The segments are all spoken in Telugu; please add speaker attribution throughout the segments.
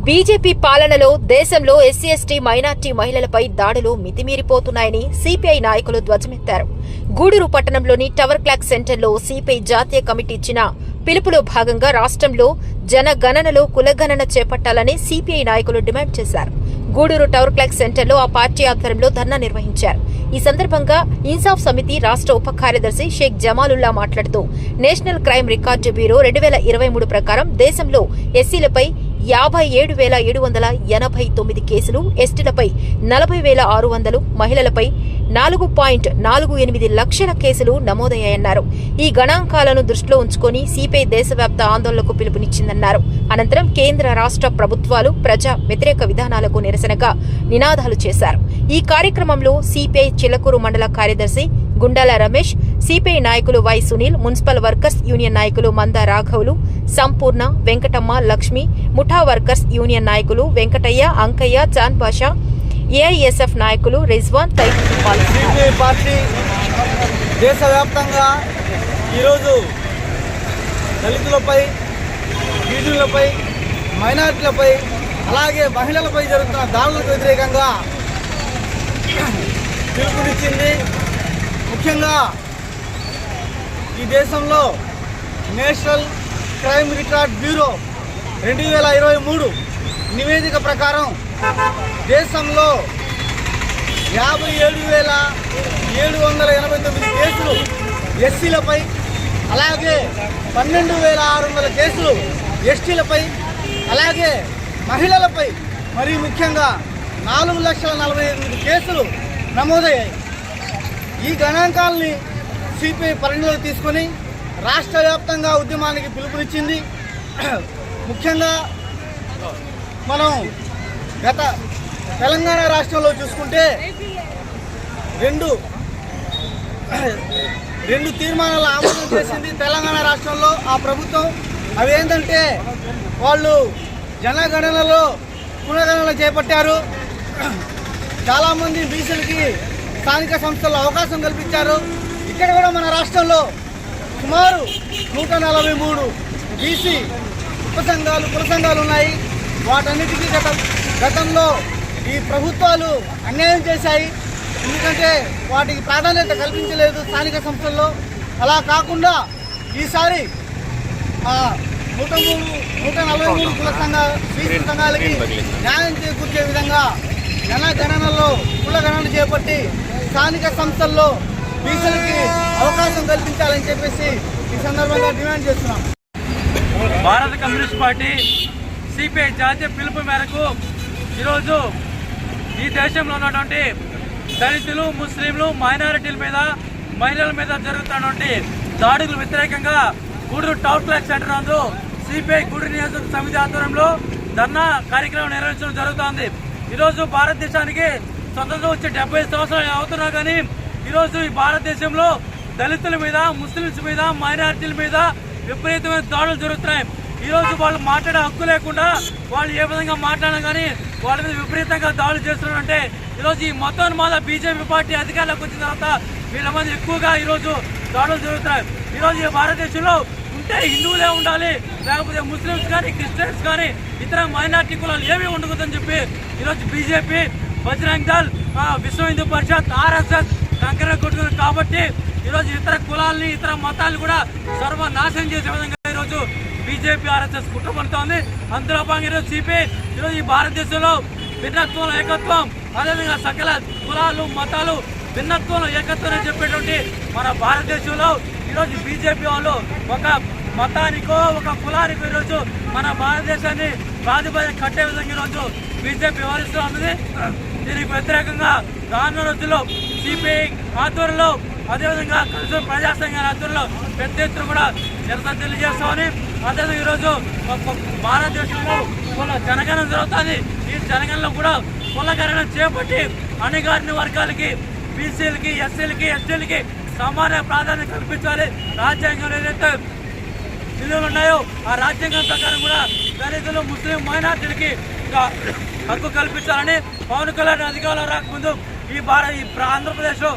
Speaker 1: బీజేపీ పాలనలో దేశంలో ఎస్సీ ఎస్టీ మైనార్టీ మహిళలపై దాడులు మితిమీరిపోతున్నాయని సిపిఐ నాయకులు ధ్వజమెత్తారు. గూడూరు పట్టణంలోని టవర్ క్లాక్ సెంటర్లో సిపిఐ జాతీయ కమిటీ ఇచ్చిన పిలుపులో భాగంగా రాష్ట్రంలో జనగణనలో కులగణన చేపట్టాలని సిపిఐ నాయకులు డిమాండ్ చేశారు. గూడూరు టవర్ క్లాక్ సెంటర్లో ఆ పార్టీ ఆధ్వర్యంలో ధర్నా నిర్వహించారు. ఈ సందర్భంగా ఇన్సాఫ్ సమితి రాష్ట్ర ఉప కార్యదర్శి షేక్ జమాలుల్లా మాట్లాడుతూ నేషనల్ క్రైమ్ రికార్డు బ్యూరో 2023 ప్రకారం దేశంలో ఎస్సీలపై 57,789 కేసులు, ఎస్టీలపై 40,600, మహిళలపై 4.48 లక్షల కేసులు నమోదయ్యాయన్నారు. ఈ గణాంకాలను దృష్టిలో ఉంచుకొని సిపిఐ దేశవ్యాప్త ఆందోళనకు పిలుపునిచ్చిందన్నారు. అనంతరం కేంద్ర రాష్ట్ర ప్రభుత్వాలు ప్రజా వ్యతిరేక విధానాలకు నిరసనగా నినాదాలు చేశారు. ఈ కార్యక్రమంలో సిపిఐ చిలకూరు మండల కార్యదర్శి గుండాల రమేష్, సిపిఐ నాయకులు Y Sunil, municipal workers union నాయకులు మంద రాఘవులు, సంపూర్ణ, వెంకటమ్మ, లక్ష్మి, ముఠా వర్కర్స్ యూనియన్ నాయకులు వెంకటయ్య, అంకయ్య, చాన్ బాషా, ఏఐఎస్ఎఫ్ నాయకులు రిజ్వాన్ తదితరులు పాల్గొన్నారు.
Speaker 2: సిపిఐ పార్టీ దేశవ్యాప్తంగా ఈరోజు దళితులపై, గిరిజనులపై, మైనారిటీలపై, అలాగే మహిళలపై జరుగుతున్న దాడులకు వ్యతిరేకంగా పిలుపునిచ్చింది. ముఖ్యంగా ఈ దేశంలో నేషనల్ క్రైమ్ రికార్డ్ బ్యూరో 2023 నివేదిక ప్రకారం దేశంలో 57,789 కేసులు ఎస్సీలపై, అలాగే 12,600 కేసులు ఎస్టీలపై, అలాగే మహిళలపై మరి ముఖ్యంగా 4,48,000 కేసులు నమోదయ్యాయి. ఈ గణాంకాలని సిపిఐ పరిగణలోకి తీసుకొని రాష్ట్ర వ్యాప్తంగా ఉద్యమానికి పిలుపునిచ్చింది. ముఖ్యంగా మనం గత తెలంగాణ రాష్ట్రంలో చూసుకుంటే రెండు తీర్మానాలు ఆమోదం చేసింది తెలంగాణ రాష్ట్రంలో ఆ ప్రభుత్వం. అవి ఏంటంటే వాళ్ళు జనగణనలో కులగణన చేపట్టారు. చాలామంది బీసీలకి స్థానిక సంస్థల్లో అవకాశం కల్పించారు. ఇక్కడ కూడా మన రాష్ట్రంలో సుమారు 143 బీసీ ఉపసంఘాలు, కుల సంఘాలు ఉన్నాయి. వాటన్నిటికీ గతంలో ఈ ప్రభుత్వాలు అన్యాయం చేశాయి. ఎందుకంటే వాటికి ప్రాధాన్యత కల్పించలేదు స్థానిక సంస్థల్లో. అలా కాకుండా ఈసారి 143 కుల బీసీ సంఘాలకి న్యాయం చేకూర్చే విధంగా జనగణనలో కులగణన చేపట్టి స్థానిక సంస్థల్లో బీసీలకి అవకాశం కల్పించాలని చెప్పేసి ఈ సందర్భంగా డిమాండ్ చేస్తున్నాం.
Speaker 3: భారత కమ్యూనిస్ట్ పార్టీ సిపిఐ జాతీయ పిలుపు మేరకు ఈరోజు ఈ దేశంలో ఉన్నటువంటి దళితులు, ముస్లింలు, మైనారిటీల మీద, మహిళల మీద జరుగుతున్నటువంటి దాడులకు వ్యతిరేకంగా గూడూరు టవర్ క్లాక్ సెంటర్ నందు సిపిఐ గూడూరు నియోజకవర్గ సమితి ఆధ్వర్యంలో ధర్నా కార్యక్రమం నిర్వహించడం జరుగుతోంది. ఈరోజు భారతదేశానికి స్వతంత్రం వచ్చి 70 సంవత్సరాలు అవుతున్నా కానీ ఈరోజు ఈ భారతదేశంలో దళితుల మీద, ముస్లింస్ మీద, మైనారిటీల మీద విపరీతమైన దాడులు జరుగుతున్నాయి. ఈరోజు వాళ్ళు మాట్లాడే హక్కు లేకుండా వాళ్ళు ఏ విధంగా మాట్లాడినా కానీ వాళ్ళ మీద విపరీతంగా దాడులు చేస్తున్నారంటే ఈరోజు ఈ మొత్తం మీద బీజేపీ పార్టీ అధికారంలోకి వచ్చిన తర్వాత వీళ్ళ మంది ఎక్కువగా ఈరోజు దాడులు జరుగుతున్నాయి. ఈరోజు ఈ భారతదేశంలో ఉంటే హిందువులే ఉండాలి, లేకపోతే ముస్లింస్ కానీ, క్రిస్టియన్స్ కానీ, ఇతర మైనార్టీ కులాలు ఏమీ ఉండకూడదని చెప్పి ఈరోజు బీజేపీ, బజరంగ్ దళ్, విశ్వ హిందూ పరిషత్, ఆర్ఎస్ఎస్ కంకర కొట్టుకున్నారు. కాబట్టి ఈరోజు ఇతర కులాలని, ఇతర మతాలను కూడా సర్వనాశనం చేసే విధంగా ఈరోజు బీజేపీ, ఆర్ఎస్ఎస్ కుట్రపడుతోంది. అందులో భాగంగా ఈరోజు సిపిఐ ఈరోజు ఈ భారతదేశంలో భిన్నత్వంలో ఏకత్వం, అదేవిధంగా సకల కులాలు, మతాలు భిన్నత్వంలో ఏకత్వం అని చెప్పేటువంటి మన భారతదేశంలో ఈరోజు బీజేపీ వాళ్ళు ఒక మతానికో, ఒక కులానికో ఈరోజు మన భారతదేశాన్ని ప్రాతిపదిక కట్టే విధంగా ఈరోజు బీజేపీ వ్యవహరిస్తూ ఉంది. దీనికి వ్యతిరేకంగా రానున్న రోజుల్లో సిపిఐ ఆధ్వర్యంలో, అదేవిధంగా కలిసి ప్రజా సంఘాల ఆధ్వర్యంలో పెద్ద ఎత్తున కూడా నిరసన తెలియజేస్తామని, అదేవిధంగా ఈరోజు భారతదేశంలో కుల జనగణన జరుగుతుంది. ఈ జనగణనలో కూడా కులగణన చేపట్టి అణగారిన వర్గాలకి, బీసీలకి, ఎస్సీలకి, ఎస్టీలకి సమాన ప్రాధాన్యత కల్పించాలి. రాజ్యాంగంలో ఏదైతే విలువలు ఉన్నాయో ఆ రాజ్యాంగం ప్రకారం కూడా దళితులు, ముస్లిం, మైనార్టీలకి హక్కు కల్పించాలని పవన్ కళ్యాణ్ అధికారంలో రాకముందు ఈ ఆంధ్రప్రదేశ్లో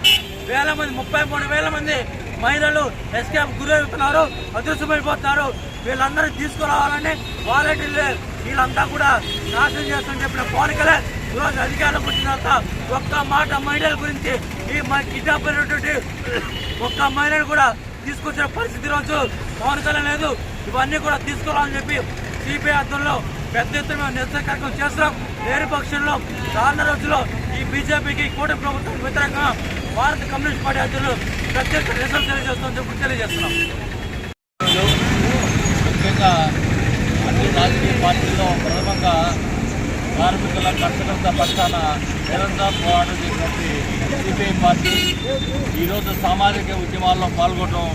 Speaker 3: 33,000 మంది మహిళలు ఎస్కేప్ గురవుతున్నారు, అదృశ్యమైపోతున్నారు. వీళ్ళందరూ తీసుకురావాలని వాలంటీర్లు వీళ్ళంతా కూడా నాశనం చేస్తామని చెప్పిన పవన్ కళ్యాణ్ ఈరోజు అధికారంలోకి వచ్చిన తర్వాత ఒక్క మాట మహిళల గురించి ఈ కిడ్నాప్ అయినటువంటి ఒక్క మహిళను కూడా తీసుకొచ్చిన పరిస్థితి రోజు పవన్ కళ్యాణ్ లేదు. ఇవన్నీ కూడా తీసుకురావాలని చెప్పి సిపిఐ ఆధ్వర్యంలో పెద్ద ఎత్తున మేము నిరసన కార్యక్రమం చేస్తున్నాం. లేని పక్షంలో రానున్న రోజుల్లో ఈ బీజేపీకి కూటమి ప్రభుత్వం వ్యతిరేకంగా భారత కమ్యూనిస్ట్ పార్టీ ఆధ్వర్యంలో పెద్ద ఎత్తున నిరసన తెలియజేస్తామని చెప్పి తెలియజేస్తున్నాం.
Speaker 4: ముఖ్యంగా అన్ని రాజకీయ పార్టీల్లో ప్రథమంగా కార్మికుల కర్షకుల పక్షాన నిరంతరం పోరాటం చేసినటువంటి సిపిఐ పార్టీ ఈరోజు సామాజిక ఉద్యమాల్లో పాల్గొనడం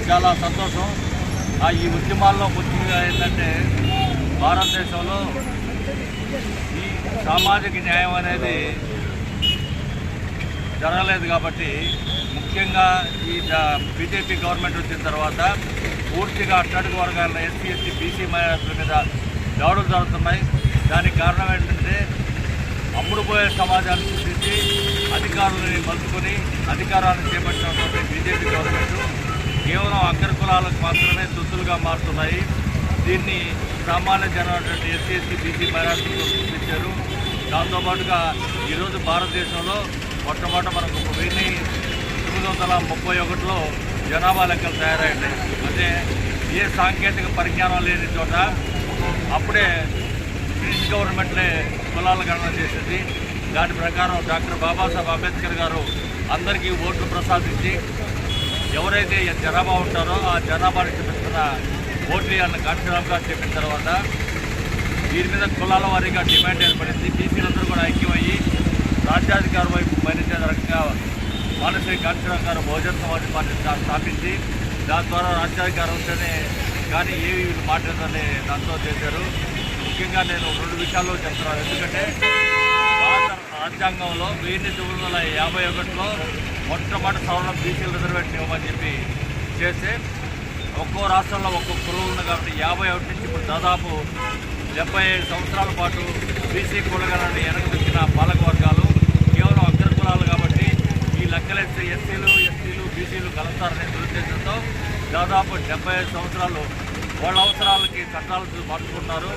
Speaker 4: చాలా సంతోషం. ఈ ఉద్యమాల్లో ముఖ్యంగా ఏంటంటే భారతదేశంలో ఈ సామాజిక న్యాయం అనేది జరగలేదు కాబట్టి ముఖ్యంగా ఈ బీజేపీ గవర్నమెంట్ వచ్చిన తర్వాత పూర్తిగా అట్టడుగు వర్గాల ఎస్సీ ఎస్టీ బీసీ మైనారిటీల మీద దాడులు జరుగుతున్నాయి. దానికి కారణం ఏంటంటే అమ్ముడుపోయే సమాజాన్ని సృష్టించి అధికారులని మలుచుకొని అధికారాన్ని చేపట్టినటువంటి బీజేపీ గవర్నమెంట్ కేవలం అగ్ర కులాలకు మాత్రమే తొత్తులుగా మారుతున్నాయి. దీన్ని సామాన్య జనమైనటువంటి ఎస్సీ ఎస్టీ బీసీ మైనారిటీలు చూపించారు. దాంతోపాటుగా ఈరోజు భారతదేశంలో మొట్టమొదట మనకు 1931లో జనాభా లెక్కలు తయారయ్యాయి. అదే ఏ సాంకేతిక పరిజ్ఞానం లేని చోట అప్పుడే బ్రిటిష్ గవర్నమెంట్లే కులాల గణన చేసింది. దాని ప్రకారం డాక్టర్ బాబాసాహెబ్ అంబేద్కర్ గారు అందరికీ ఓట్లు ప్రసాదించి ఎవరైతే జనాభా ఉంటారో ఆ జనాభాని చూపిస్తున్న ఓట్లు అన్న కాన్ఫిడెన్స్గా చెప్పిన తర్వాత దీని మీద కులాల వారీగా డిమాండ్ ఏర్పడింది. బీసీలందరూ కూడా ఐక్యమయ్యి రాజ్యాధికారం వైపు పయనించే రకంగా మానసిక కాన్ఫిడెన్స్ గారు బహుజన సమాజ్ పార్టీని స్థాపించి దాని ద్వారా రాజ్యాధికారం ఉంటేనే కానీ ఏవి మాట్లాడాలని దాంతో చేశారు. ముఖ్యంగా నేను 2 విషయాల్లో చెప్తున్నాను. ఎందుకంటే భారత రాజ్యాంగంలో 1951లో మొట్టమొదటి సవరణ బీసీల రిజర్వేషన్ ఇవ్వమని చెప్పి చేస్తే ఒక్కో రాష్ట్రంలో ఒక్కొక్క కులం ఉంది కాబట్టి 51 నుంచి ఇప్పుడు దాదాపు 75 సంవత్సరాల పాటు బీసీ కులగణాన్ని వెనకబెట్టిన పాలక వర్గాలు కేవలం అగ్ర కులాలు కాబట్టి ఈ లెక్కలేస్తే ఎస్సీలు ఎస్టీలు బీసీలు కలుస్తారనే దురుద్దేశంతో దాదాపు 75 సంవత్సరాలు వాళ్ళ అవసరాలకి చట్టాలు మార్చుకుంటున్నారు.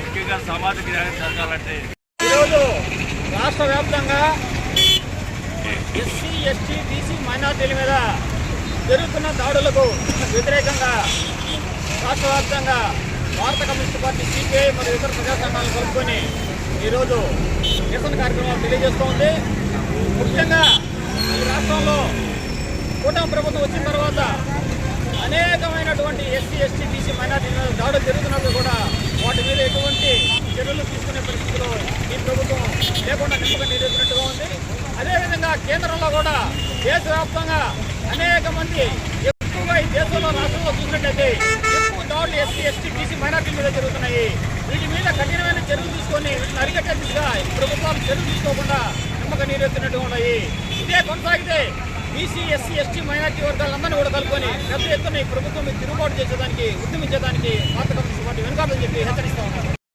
Speaker 4: ముఖ్యంగా సామాజిక న్యాయం జరగాలంటే
Speaker 2: ఈరోజు రాష్ట్ర వ్యాప్తంగా ఎస్సీ ఎస్టీ బీసీ మైనార్టీల మీద జరుగుతున్న దాడులకు వ్యతిరేకంగా రాష్ట్ర వ్యాప్తంగా భారత కమ్యూనిస్ట్ పార్టీ సిపిఐ మరియు ఇతర ప్రజా సంఘాలను కలుపుకొని ఈరోజు నిరసన కార్యక్రమాలు తెలియజేస్తోంది. ముఖ్యంగా ఈ రాష్ట్రంలో కూటమి ప్రభుత్వం వచ్చిన తర్వాత అనేకమైనటువంటి ఎస్సీ ఎస్టీ బీసీ మైనార్టీ దాడులు జరుగుతున్నప్పుడు కూడా వాటి మీద ఎటువంటి చర్యలు తీసుకునే పరిస్థితిలో ఈ ప్రభుత్వం లేకుండా నిమ్మకం నీరెత్తినట్టుగా ఉంది. అదేవిధంగా కేంద్రంలో కూడా దేశవ్యాప్తంగా అనేక మంది ఎక్కువగా ఈ దేశంలో రాష్ట్రంలో చూసినట్లయితే ఎక్కువ దాడులు ఎస్సీ ఎస్టీ బీసీ మైనార్టీల మీద జరుగుతున్నాయి. వీటి మీద కఠినమైన చర్యలు తీసుకొని వీటిని అరికట్టే దిశగా ప్రభుత్వాలు చర్యలు తీసుకోకుండా నిమ్మకం నీరెత్తినట్టుగా ఉన్నాయి. ఇదే కొనసాగితే బీసీ ఎస్సీ ఎస్టీ మైనార్టీ వర్గాలందరినీ కూడా కలుపుకొని పెద్ద ఎత్తున ఈ ప్రభుత్వం తిరుగుబాటు చేసేదానికి ఉద్యమించేదానికి భారత కమ్యూనిస్ట్ పార్టీ వెనుకాలని చెప్పి హెచ్చరిస్తా ఉన్నారు.